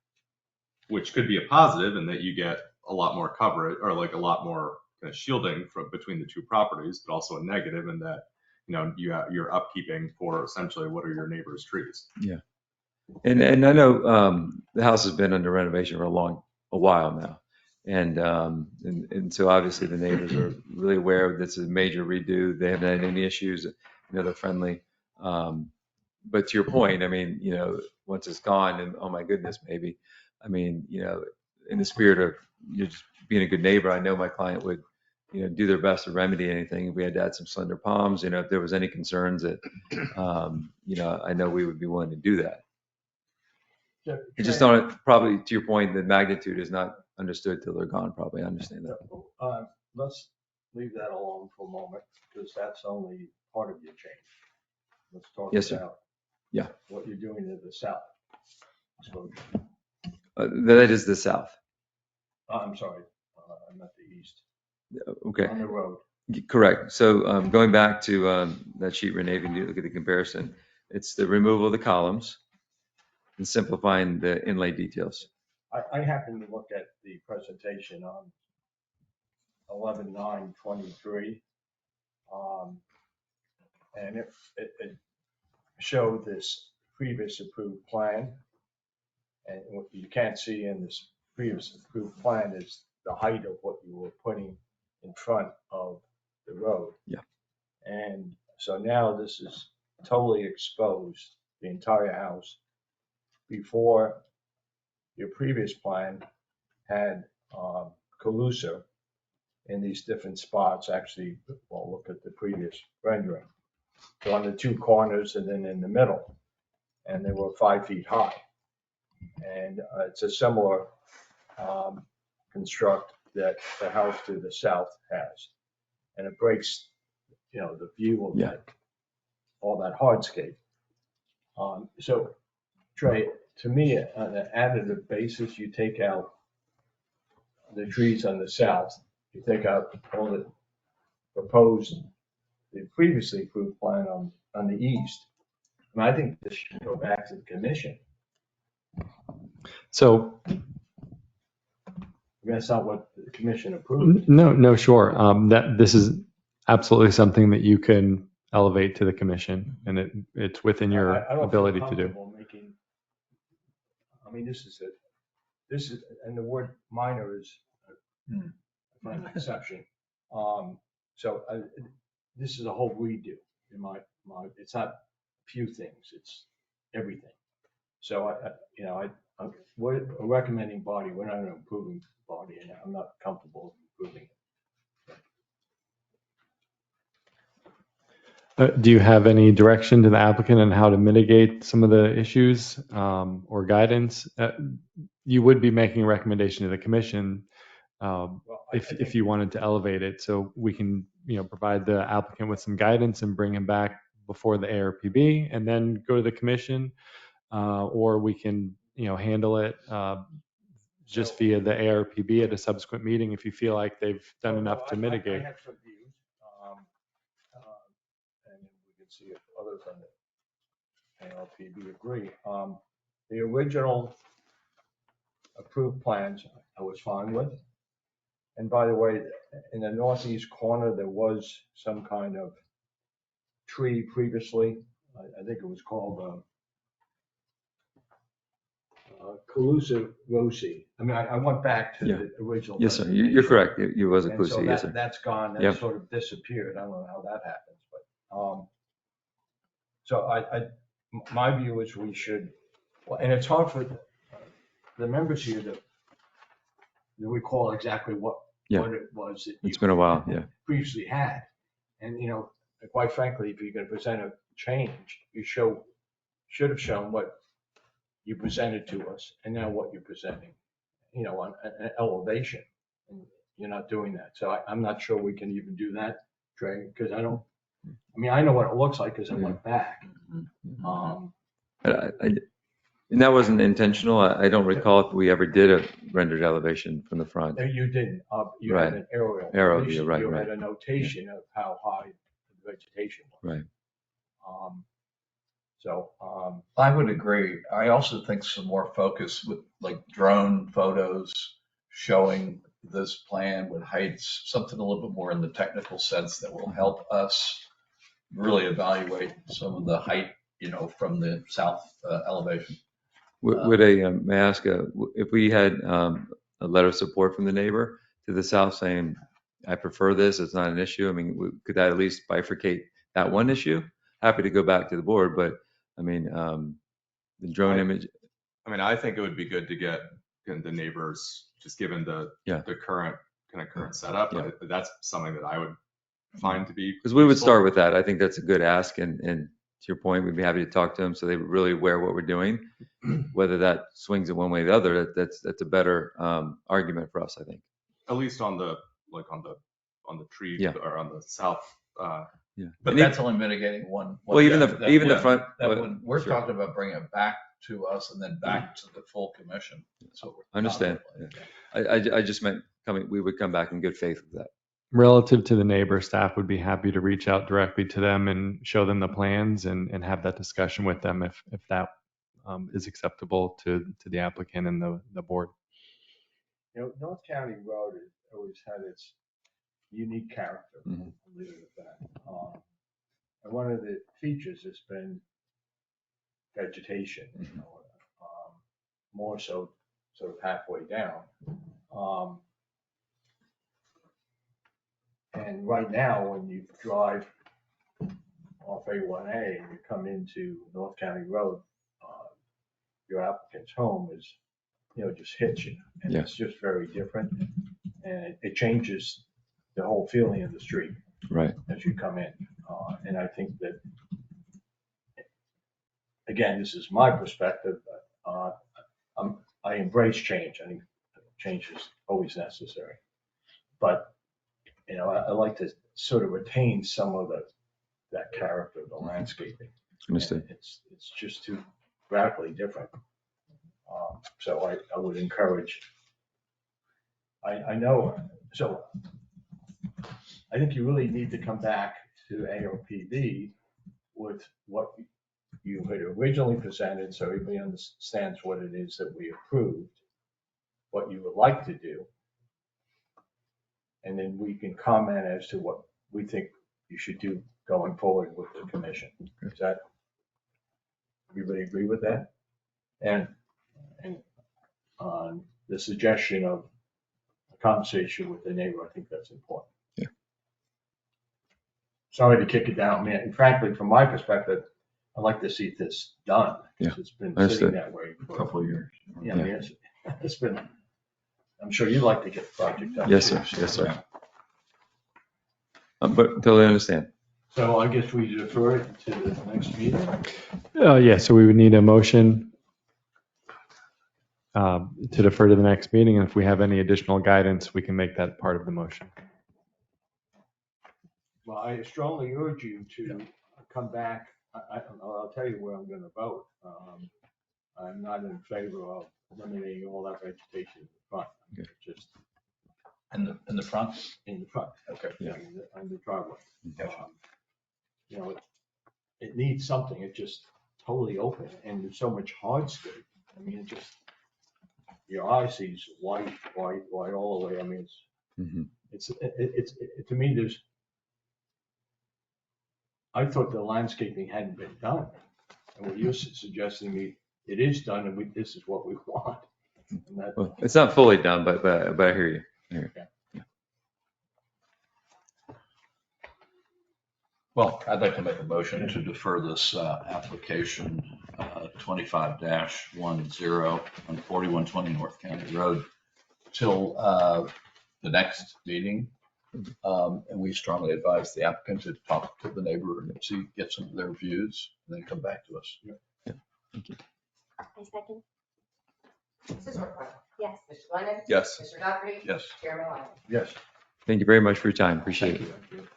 which could be a positive in that you get a lot more coverage or like a lot more kind of shielding between the 2 properties, but also a negative in that, you're upkeeping for essentially what are your neighbor's trees. Yeah. And I know the house has been under renovation for a while now. And so obviously the neighbors are really aware of this is a major redo. They haven't had any issues. They're friendly. but to your point, I mean, once it's gone, and oh my goodness, maybe, I mean, in the spirit of just being a good neighbor, I know my client would, do their best to remedy anything. If we had to add some slender palms, if there was any concerns that, I know we would be willing to do that. It just don't, probably to your point, the magnitude is not understood till they're gone, probably. I understand that. Let's leave that alone for a moment, because that's only part of your change. Let's talk Yes, sir. about Yeah. what you're doing to the south. So, That is the south. I'm sorry, I meant the east, Okay. on the road. Correct. So going back to that sheet, Renee, if you look at the comparison, it's the removal of the columns and simplifying the inlay details. I happened to look at the presentation on 11/9/23, and it showed this previous approved plan. And what you can't see in this previous approved plan is the height of what you were putting in front of the road. Yeah. And so now this is totally exposed, the entire house. Before, your previous plan had collusive in these different spots. Actually, well, look at the previous rendering. So on the two corners and then in the middle, and they were 5 feet high. And it's a similar construct that the house to the south has. And it breaks, the view of Yeah. all that hardscape. So, Trey, to me, on an additive basis, you take out the trees on the south, you take out all the proposed, the previously approved plan on the east. And I think this should go back to the commission. So That's not what the commission approved. no, sure. That this is absolutely something that you can elevate to the commission, and it's within your I don't feel ability to do. comfortable making, I mean, this is, and the word minor is an exception. So this is a whole redo in my, it's not a few things, it's everything. So we're a recommending body, we're not an approving body, and I'm not comfortable approving it. Do you have any direction to the applicant on how to mitigate some of the issues or guidance? You would be making a recommendation to the commission if you wanted to elevate it, so we can provide the applicant with some guidance and bring him back before the ARPB and then go to the commission, or we can handle it just via the ARPB at a subsequent meeting if you feel like they've done enough to mitigate. I have some views, and we can see if others on the ARPB agree. The original approved plans I was fine with. And by the way, in the northeast corner, there was some kind of tree previously. I think it was called collusive rosy. I mean, I went back to the original. Yes, sir. You're correct. It was a And so clue, yes, sir. that's gone. That sort of disappeared. I don't know how that happens, but so my view is we should. Well, and it's hard for the members here to recall exactly what it was that it's been a while. Yeah. previously had. And quite frankly, if you're going to present a change, you should have shown what you presented to us and now what you're presenting, on an elevation. And you're not doing that. So I'm not sure we can even do that, Trey, because I know what it looks like because I went back. And that wasn't intentional. I don't recall if we ever did a rendered elevation from the front. No, you didn't. You had an aerial. You're right. You had a notation of how high the vegetation was. Right. I would agree. I also think some more focus with like drone photos showing this plan with heights, something a little bit more in the technical sense that will help us really evaluate some of the height, from the south elevation. May I ask, if we had a letter of support from the neighbor to the south saying, I prefer this, it's not an issue. I mean, could that at least bifurcate that one issue? Happy to go back to the board, but I mean, the drone image, I mean, I think it would be good to get the neighbors, just given the current setup. Yeah. That's something that I would find to be. because we would useful. start with that. I think that's a good ask. And to your point, we'd be happy to talk to them so they were really aware of what we're doing. Whether that swings it one way or the other, that's a better argument for us, I think. At least on the tree Yeah. or on the south. Yeah. But And that's only mitigating one. Well, even the that front. we're Sure. talking about bringing it back to us and then back to the full commission. That's what we're I understand. contemplating. I just meant we would come back in good faith with that. Relative to the neighbor, staff would be happy to reach out directly to them and show them the plans and have that discussion with them if that is acceptable to the applicant and the board. You know, North County Road has always had its unique character. Mhm. I'll leave it at that. And one of the features has been vegetation, you know, more so sort of halfway down. And right now, when you drive off A1A and you come into North County Road, your applicant's home is, you know, just hits you. And Yeah. it's just very different. And it changes the whole feeling of the street Right. as you come in. And I think that, again, this is my perspective, but I embrace change. I think change is always necessary. But, you know, I like to sort of retain some of that character of the landscaping. Understood. And it's just too radically different. So I would encourage, I know, so I think you really need to come back to ARPB with what you had originally presented, so everybody understands what it is that we approved, what you would like to do. And then we can comment as to what we think you should do going forward with the commission. Is that, everybody agree with that? And on the suggestion of a conversation with the neighbor, I think that's important. Yeah. Sorry to kick it down, man. And frankly, from my perspective, I'd like to see this done. Yeah. It's been Understood. sitting that way A for couple of years. Yeah, I mean, it's been, I'm sure you'd like to get the project done. Yes, too. sir. Yes, sir. But totally understand. So I guess we defer it to the next meeting. Yeah, so we would need a motion to defer to the next meeting. And if we have any additional guidance, we can make that part of the motion. Well, I strongly urge you to come back. I'll tell you where I'm gonna vote. I'm not in favor of eliminating all that vegetation in the front. Okay. Just In the front? in the front. Okay. Yeah. On the driveway. Gotcha. You know, it needs something. It's just totally open and there's so much hardscape. I mean, it just, your eye sees white all the way. I mean, Mhm. it's, to me, I thought the landscaping hadn't been done. And what you're suggesting me, it is done and this is what we want. And that, Well, it's not fully done, but I hear you. Well, I'd like to make a motion to defer this application 25-10 on 4120 North County Road till the next meeting. And we strongly advise the applicant to talk to the neighbor and see, get some of their views, and then come back to us. I second. Mrs. Workman. Yes. Mr. Lennon. Yes. Mr. Dougherty. Yes. Chairman White. yes. Thank you very much for your time. Appreciate Thank it. you.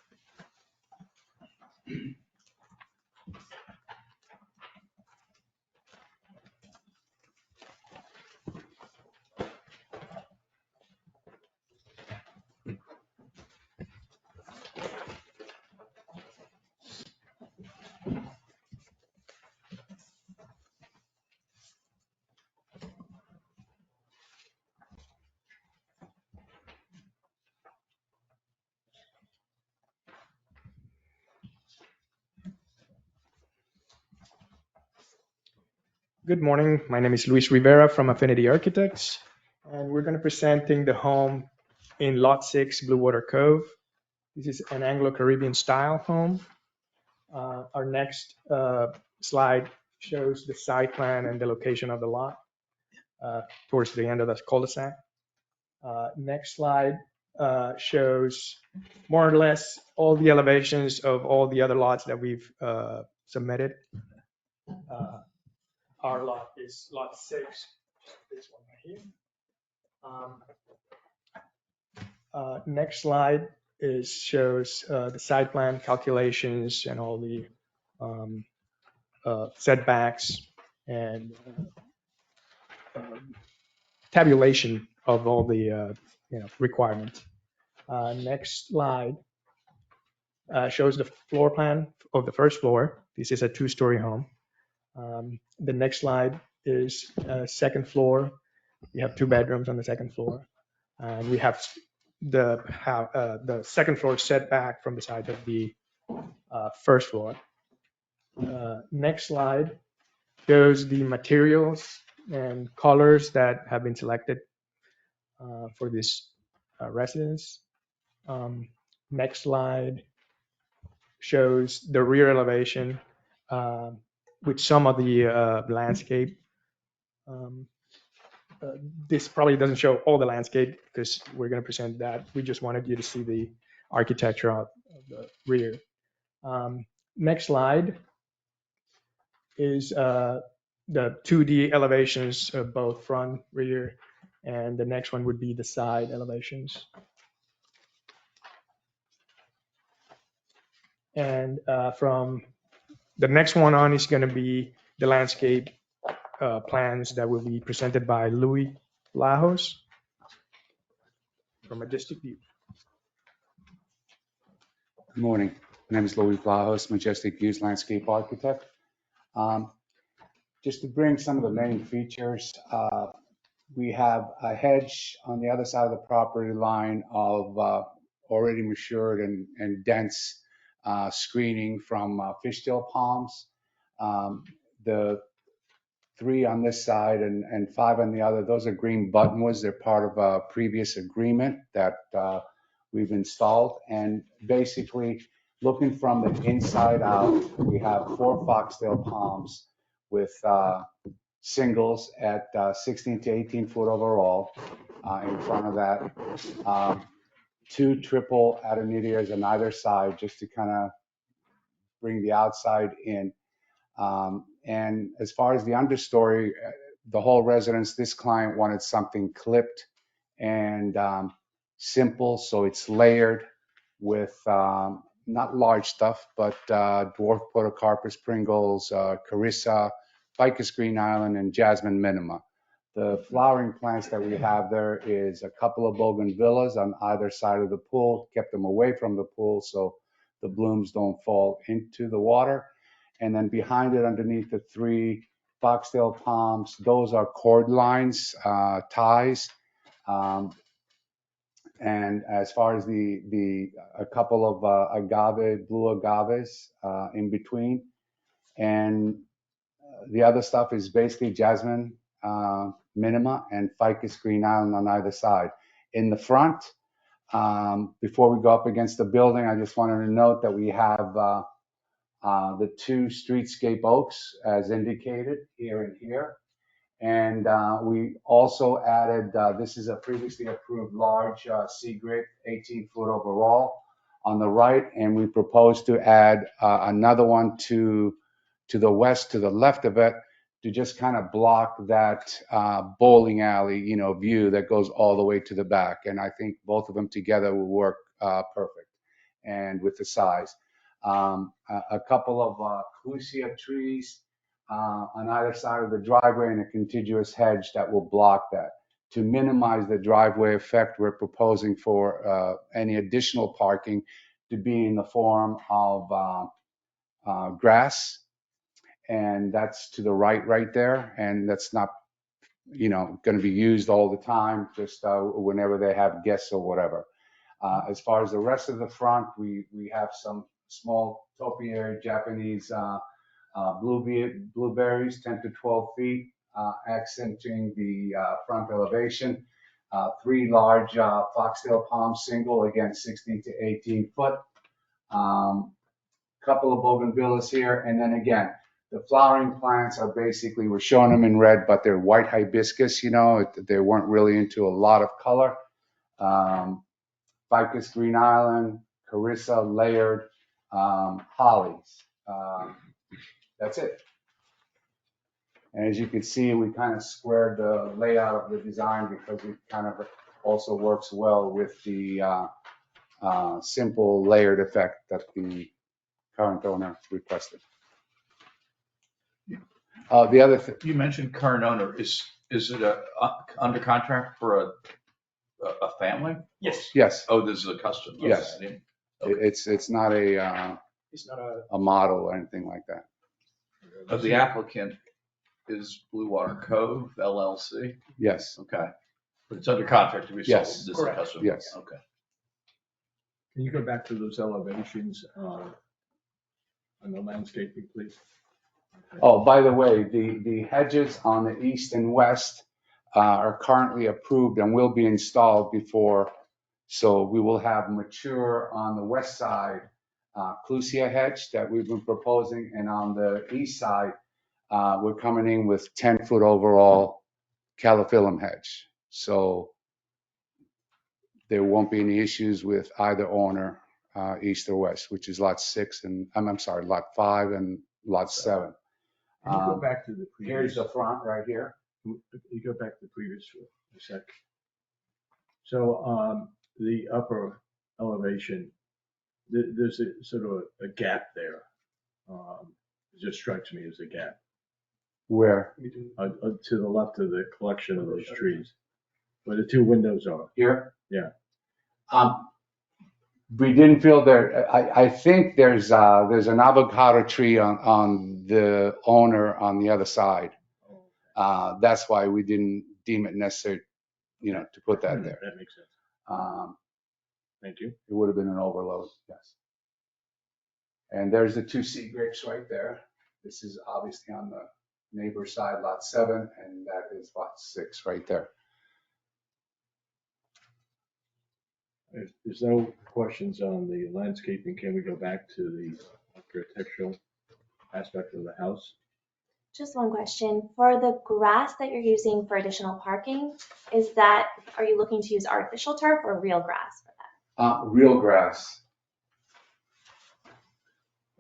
Good morning. My name is Luis Rivera from Affinity Architects, and we're going to be presenting the home in Lot 6, Blue Water Cove. This is an Anglo-Caribbean style home. Our next slide shows the site plan and the location of the lot towards the end of the cul-de-sac. Next slide shows more or less all the elevations of all the other lots that we've submitted. Our lot is lot 6, this one right here. Next slide shows the site plan calculations and all the setbacks and tabulation of all the requirements. Next slide shows the floor plan of the first floor. This is a 2-story home. The next slide is second floor. We have 2 bedrooms on the second floor. And we have the second floor setback from the side of the first floor. Next slide shows the materials and colors that have been selected for this residence. Next slide shows the rear elevation with some of the landscape. This probably doesn't show all the landscape because we're going to present that. We just wanted you to see the architecture of the rear. Next slide is the 2D elevations of both front, rear, and the next one would be the side elevations. And from the next one on is going to be the landscape plans that will be presented by Louis Lajos from Majestic View. Good morning. My name is Louis Lajos, Majestic Views Landscape Architect. Just to bring some of the main features, we have a hedge on the other side of the property line of already matured and dense screening from fishtail palms. The 3 on this side and 5 on the other, those are green buttonwoods. They're part of a previous agreement that we've installed. And basically, looking from the inside out, we have 4 foxtail palms with singles at 16 to 18 foot overall in front of that. 2 triple adenidias on either side just to kind of bring the outside in. And as far as the understory, the whole residence, this client wanted something clipped and simple, so it's layered with not large stuff, but dwarf podocarpus pringles, carissa, ficus green island, and jasmine minima. The flowering plants that we have there is a couple of bougainvilleas on either side of the pool, kept them away from the pool so the blooms don't fall into the water. And then behind it, underneath the 3 foxtail palms, those are cord lines, ties. And as far as a couple of agave, blue agaves in between. And the other stuff is basically jasmine minima and ficus green island on either side. In the front, before we go up against the building, I just wanted to note that we have the 2 streetscape oaks as indicated here and here. And we also added, this is a previously approved large sea grape, 18 foot overall on the right. And we propose to add another one to the west, to the left of it, to just kind of block that bowling alley, view that goes all the way to the back. And I think both of them together will work perfect and with the size. A couple of clusia trees on either side of the driveway and a contiguous hedge that will block that. To minimize the driveway effect, we're proposing for any additional parking to be in the form of grass, and that's to the right there, and that's not going to be used all the time, just whenever they have guests or whatever. As far as the rest of the front, we have some small topiary Japanese blueberries, 10 to 12 feet, accenting the front elevation. 3 large foxtail palm single, again, 16 to 18 foot. Couple of bougainvilleas here, and then again, The flowering plants are basically, we're showing them in red, but they're white hibiscus, they weren't really into a lot of color. Ficus Green Island, Carissa layered, hollies. That's it. And as you can see, we kind of squared the layout of the design because it kind of also works well with the simple layered effect that the current owner requested. The other thing. You mentioned current owner. Is it under contract for a family? Yes. Yes. Oh, this is a custom. Yes. Okay. It's not It's not a, a model or anything like that. The applicant is Blue Water Cove LLC. Yes. Okay. But it's under contract to be sold. Yes. This is a Correct. custom. Yes. Okay. Can you go back to those elevations on the landscaping, please? Oh, by the way, the hedges on the east and west are currently approved and will be installed before. So we will have mature on the west side, clusia hedge that we've been proposing. And on the east side, we're coming in with 10-foot overall calophyllum hedge. So there won't be any issues with either owner, east or west, which is lot 6 and I'm sorry, lot 5 and lot 7. Can you go back to the previous? Here's the front right here. You go back to the previous for a sec. So the upper elevation, there's a sort of a gap there. It just strikes me as a gap. Where? To the left of the collection of those trees, where the two windows are. Here? Yeah. We didn't feel there. I think there's an avocado tree on the owner on the other side. That's why we didn't deem it necessary, to put that there. That makes sense. Thank you. It would have been an overload, yes. And there's the 2 sea grapes right there. This is obviously on the neighbor side, lot 7, and that is lot 6 right there. If there's no questions on the landscaping, can we go back to the architectural aspect of the house? Just one question. For the grass that you're using for additional parking, are you looking to use artificial turf or real grass for that? Real grass.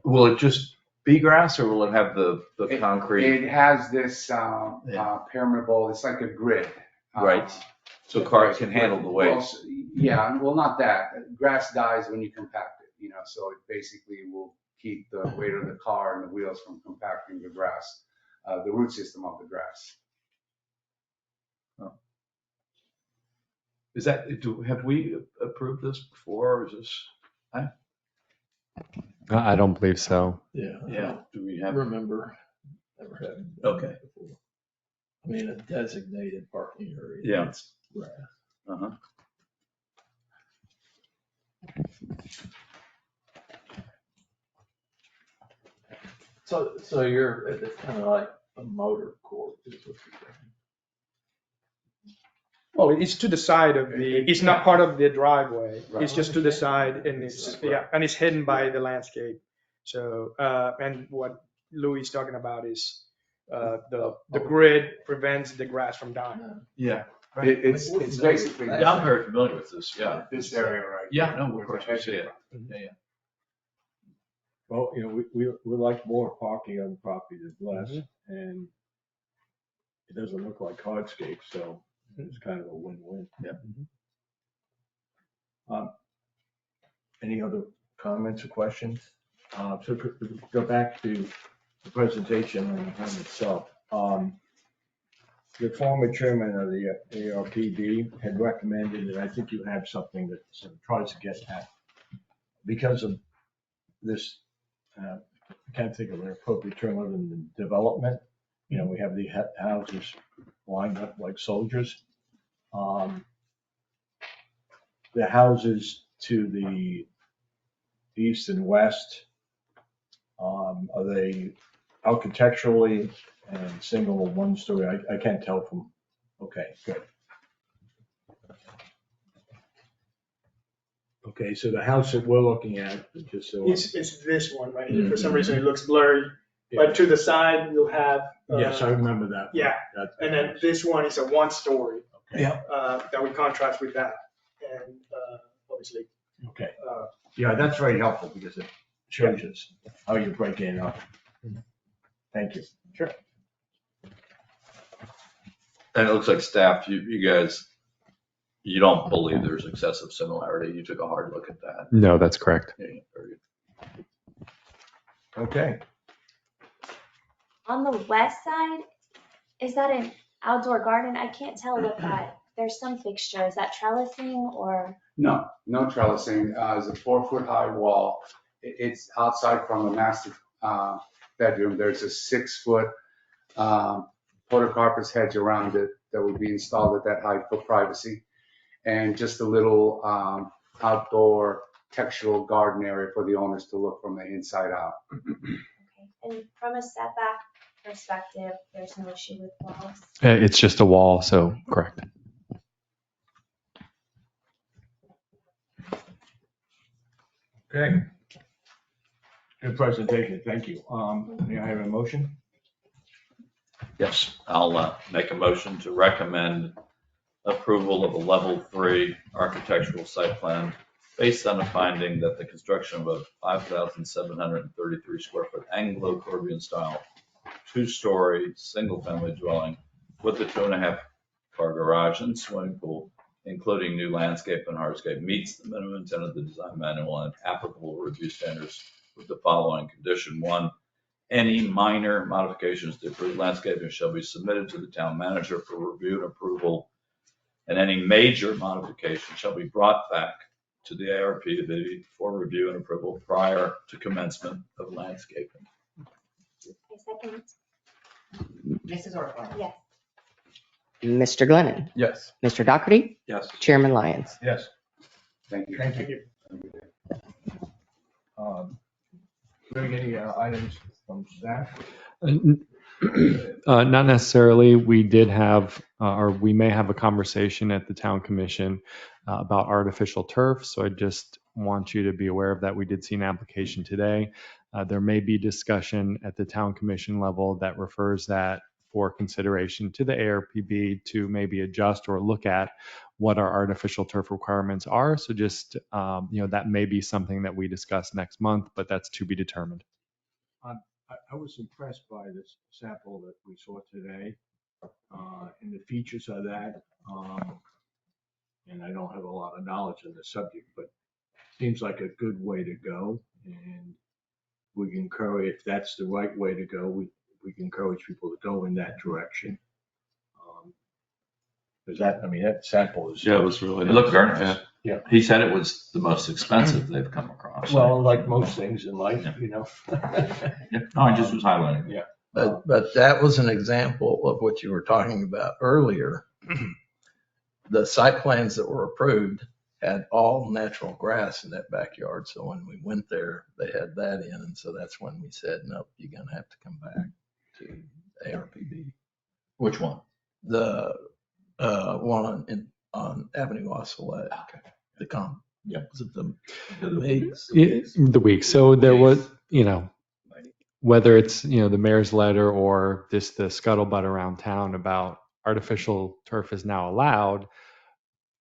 Will it just be grass or will it have the concrete? It has this permeable, it's like a grid. Right. So cars can handle the weight. Well, not that. Grass dies when you compact it, so it basically will keep the weight of the car and the wheels from compacting the grass, the root system of the grass. Have we approved this before or is this? I don't believe so. Yeah. Do we I have? remember never having. Okay. Before. I mean, a designated parking area. Yeah. It's grass. Uh-huh. So it's kind of like a motor court is what you're saying. well, it's to the side of it's not part of the driveway. Right. It's just to the side and it's hidden by the landscape. So, and what Louis is talking about is the grid prevents the grass from dying. Yeah. It's basically. Yeah, I'm very familiar with this. Yeah. This area right Yeah, here. no, of course, I see it. Yeah. Well, we like more parking on the property than less, and it doesn't look like hardscape, so it's kind of a win-win. Yeah. Any other comments or questions? So go back to the presentation on the home itself. The former chairman of the ARPB had recommended, and I think you have something that sort of tries to get at, because of this, I can't think of an appropriate term other than development. We have the houses lined up like soldiers. The houses to the east and west, are they architecturally and single one story? I can't tell from, okay, good. Okay, so the house that we're looking at, just so. It's this one right here. For some reason, it looks blurry. But to the side, you'll have. Yes, I remember that. Yeah, That's- and then this one is a one-story Okay. Yeah. that would contrast with that. And obviously, Okay. Yeah, that's very helpful because it shows us how you're breaking it up. Thank you. sure. And it looks like staff, you guys, you don't believe there's excessive similarity. You took a hard look at that. No, that's correct. Yeah, very good. Okay. On the west side, is that an outdoor garden? I can't tell what that, there's some fixture. Is that trellising or? No, no trellising. It's a 4-foot high wall. It's outside from the master bedroom. There's a 6-foot podocarpus hedge around it that would be installed at that height for privacy. And just a little outdoor textural garden area for the owners to look from the inside out. Okay. And from a setback perspective, there's no issue with walls? It's just a wall, so correct. Okay. Good presentation. Thank you. May I have a motion? Yes, I'll make a motion to recommend approval of a level 3 architectural site plan based on the finding that the construction of a 5,733 square foot Anglo-Caribbean style 2-story single-family dwelling with a 2.5 car garage and swimming pool, including new landscape and hardscape, meets the minimum intent of the design manual and applicable review standards with the following condition. 1, any minor modifications to approved landscaping shall be submitted to the town manager for review and approval, and any major modification shall be brought back to the ARPB for review and approval prior to commencement of landscaping. I second. Mrs. Orfalea. Yes. Mr. Glennon, Yes. Mr. Doherty, Yes. Chairman Lyons. Yes. Thank you. Thank you. Do we get any items from staff? Not necessarily. We did have, or we may have a conversation at the town commission about artificial turf. So I just want you to be aware of that. We did see an application today. There may be discussion at the town commission level that refers that for consideration to the ARPB to maybe adjust or look at what our artificial turf requirements are. So just, that may be something that we discuss next month, but that's to be determined. I was impressed by this sample that we saw today and the features of that. And I don't have a lot of knowledge on the subject, but it seems like a good way to go. And we can encourage, if that's the right way to go, we can encourage people to go in that direction. Because that sample is. Yeah, it was really. It looked very nice. Yeah. He said it was the most expensive they've come across. Well, like most things in life, Yeah, no, I just was highlighting. Yeah. But that was an example of what you were talking about earlier. The site plans that were approved had all natural grass in that backyard. So when we went there, they had that in. And so that's when we said, nope, you're going to have to come back to ARPB. Which one? The one on Avenue Osceola. Okay. The com. Yeah. Was it the weeks? The week. So there was, whether it's, the mayor's letter or just the scuttlebutt around town about artificial turf is now allowed,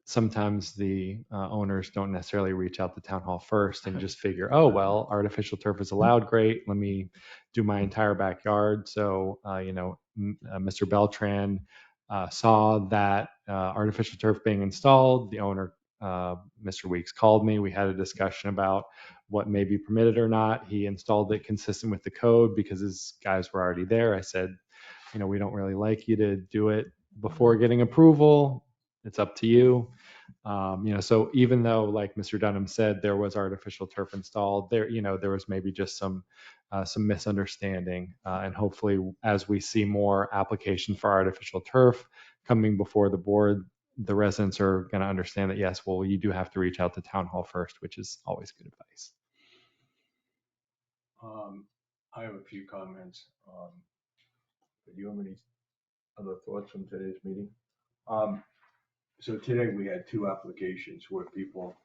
sometimes the owners don't necessarily reach out to town hall first and just figure, oh, well, artificial turf is allowed. Great. Let me do my entire backyard. So, Mr. Beltran saw that artificial turf being installed. The owner, Mr. Weeks, called me. We had a discussion about what may be permitted or not. He installed it consistent with the code because his guys were already there. I said, we don't really like you to do it before getting approval. It's up to you. So even though, like Mr. Dunham said, there was artificial turf installed, there was maybe just some misunderstanding. And hopefully, as we see more application for artificial turf coming before the board, the residents are going to understand that, yes, well, you do have to reach out to town hall first, which is always good advice. I have a few comments. Do you have any other thoughts from today's meeting? So today we had 2 applications where people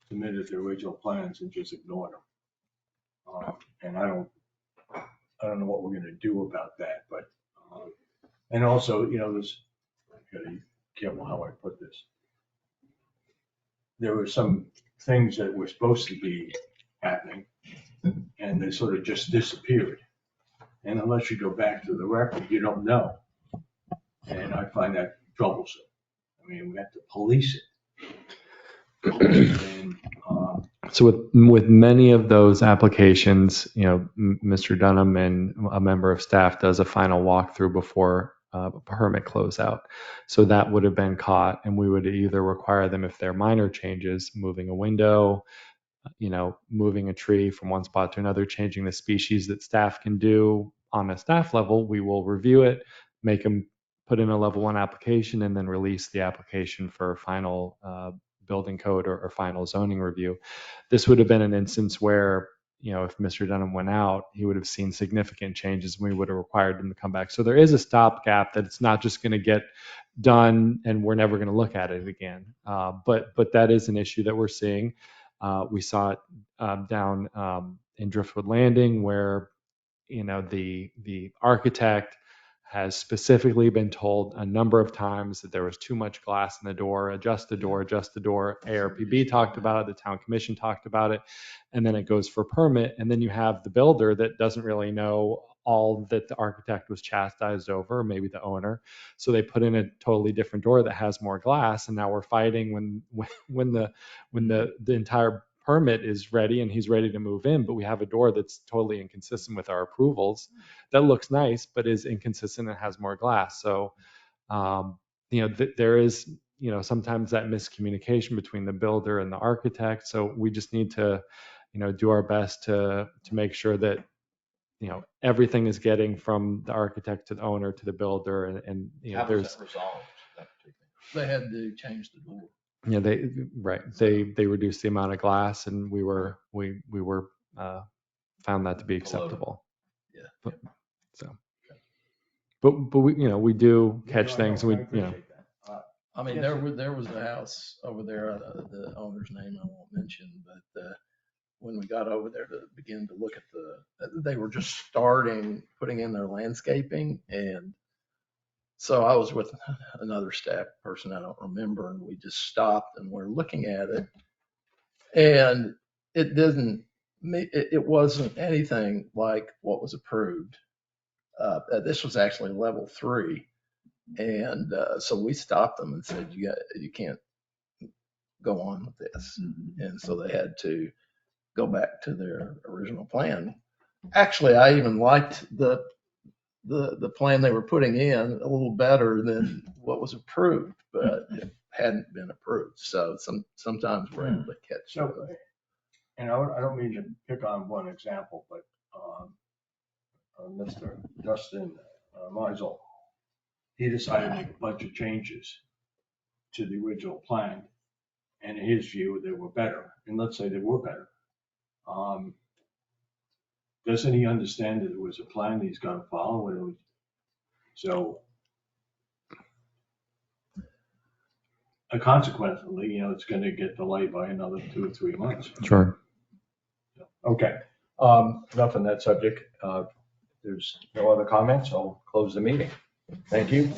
submitted their original plans and just ignored them. And I don't I don't know what we're gonna do about that, but, and also, there's, I gotta be careful how I put this. There were some things that were supposed to be happening, and they sort of just disappeared. And unless you go back to the record, you don't know. And I find that troublesome. I mean, we have to police it. And, So with many of those applications, Mr. Dunham and a member of staff does a final walkthrough before permit closeout. So that would have been caught, and we would either require them, if they're minor changes, moving a window, moving a tree from one spot to another, changing the species that staff can do on a staff level. We will review it, make them put in a level 1 application, and then release the application for final building code or final zoning review. This would have been an instance where, if Mr. Dunham went out, he would have seen significant changes and we would have required him to come back. So there is a stopgap that it's not just going to get done and we're never going to look at it again. But that is an issue that we're seeing. We saw it down in Driftwood Landing where, the architect has specifically been told a number of times that there was too much glass in the door, adjust the door, adjust the door. ARPB talked about it, the town commission talked about it, and then it goes for permit. And then you have the builder that doesn't really know all that the architect was chastised over, maybe the owner. So they put in a totally different door that has more glass. And now we're fighting when the entire permit is ready and he's ready to move in, but we have a door that's totally inconsistent with our approvals that looks nice, but is inconsistent and has more glass. So, there is, sometimes that miscommunication between the builder and the architect. So we just need to, do our best to make sure that, everything is getting from the architect to the owner to the builder. And How was there's, that resolved? That particular- They had to change the door. they reduced the amount of glass, and we were found that to be acceptable. Yeah. But we do catch things. I We appreciate that. I mean, Yes, there was a house over there, the owner's name I won't mention, but when we got over there to begin to look at they were just starting, putting in their landscaping. And so I was with another staff person, I don't remember, and we just stopped and we're looking at it. And it wasn't anything like what was approved. This was actually level 3. And so we stopped them and said, you can't go on with this. And so they had to go back to their original plan. Actually, I even liked the plan they were putting in a little better than what was approved, but it hadn't been approved. So sometimes we're able to catch. So, and I don't mean to pick on one example, but Mr. Dustin Meisel, he decided to make a bunch of changes to the original plan. And in his view, they were better. And let's say they were better. Doesn't he understand that it was a plan he's got to follow? So, consequently, it's going to get delayed by another 2 or 3 months. Sure. Okay. Enough on that subject. If there's no other comments, I'll close the meeting. Thank you.